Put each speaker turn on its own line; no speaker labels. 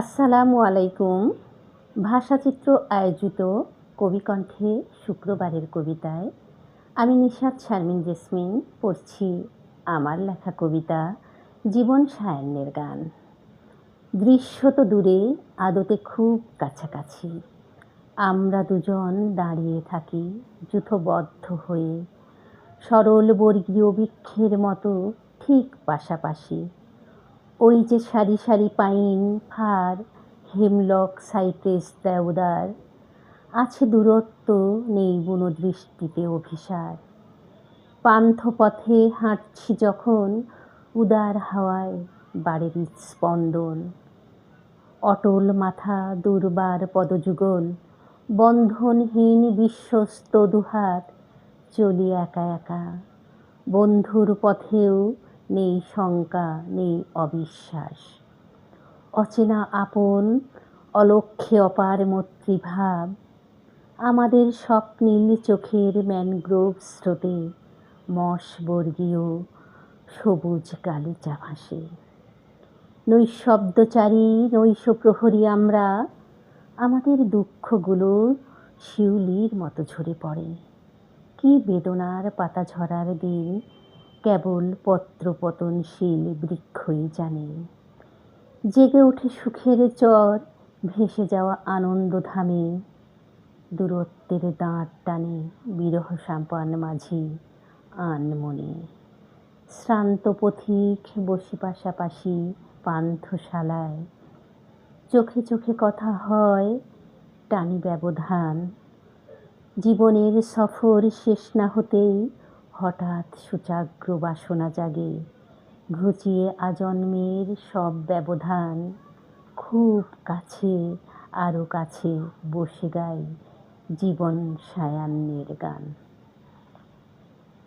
আসসালামু আলাইকুম। ভাষাচিত্র আয়োজিত কবিকণ্ঠে শুক্রবারের কবিতায় আমি নিশাত শারমিন জেসমিন পড়ছি আমার লেখা কবিতা জীবন সায়াহ্নের গান। দৃশ্য তো দূরে, আদতে খুব কাছাকাছি। আমরা দুজন দাঁড়িয়ে থাকি যূথবদ্ধ হয়ে, সরল বর্গীয় বৃক্ষের মতো ঠিক পাশাপাশি। ওই যে সারি সারি পাইন, ফার, হেমলক, সাইপ্রেস, দেওদার। আছে দূরত্ব, নেই বুনো দৃষ্টিতে অভিসার। পান্থপথে হাঁটছি যখন, উদার হাওয়ায় বাড়ে হৃৎস্পন্দন। অটল মাথা, দুর্বার পদযুগল, বন্ধনহীন বিশ্বস্ত দুহাত। চলি একা একা, বন্ধুর পথেও নেই শঙ্কা, নেই অবিশ্বাস। অচেনা আপন, অলক্ষ্যে অপার মৈত্রীভাব। আমাদের স্বপ্নীল চোখের ম্যানগ্রোভ স্রোতে মশবর্গীয় সবুজ গালিচা ভাসে। নৈশব্দচারী নৈশ প্রহরী আমরা, আমাদের দুঃখগুলো শিউলির মতো ঝরে পড়ে। কি বেদনার পাতা ঝরার দিন, কেবল পত্রপতনশীল বৃক্ষই জানে। জেগে ওঠে সুখের চর, ভেসে যাওয়া আনন্দধামে। দূরত্বের দাঁড় টানে বিরহ সাম্পান মাঝি আনমনে। শ্রান্ত পথিক বসে পাশাপাশি পান্থশালায়। চোখে চোখে কথা হয়, টানি ব্যবধান। জীবনের সফর শেষ না হতেই হঠাৎ সূচাগ্র বাসনা জাগে, ঘুচিয়ে আজন্মের সব ব্যবধান। খুব কাছে, আরো কাছে বসে গাই জীবন সায়াহ্নের গান।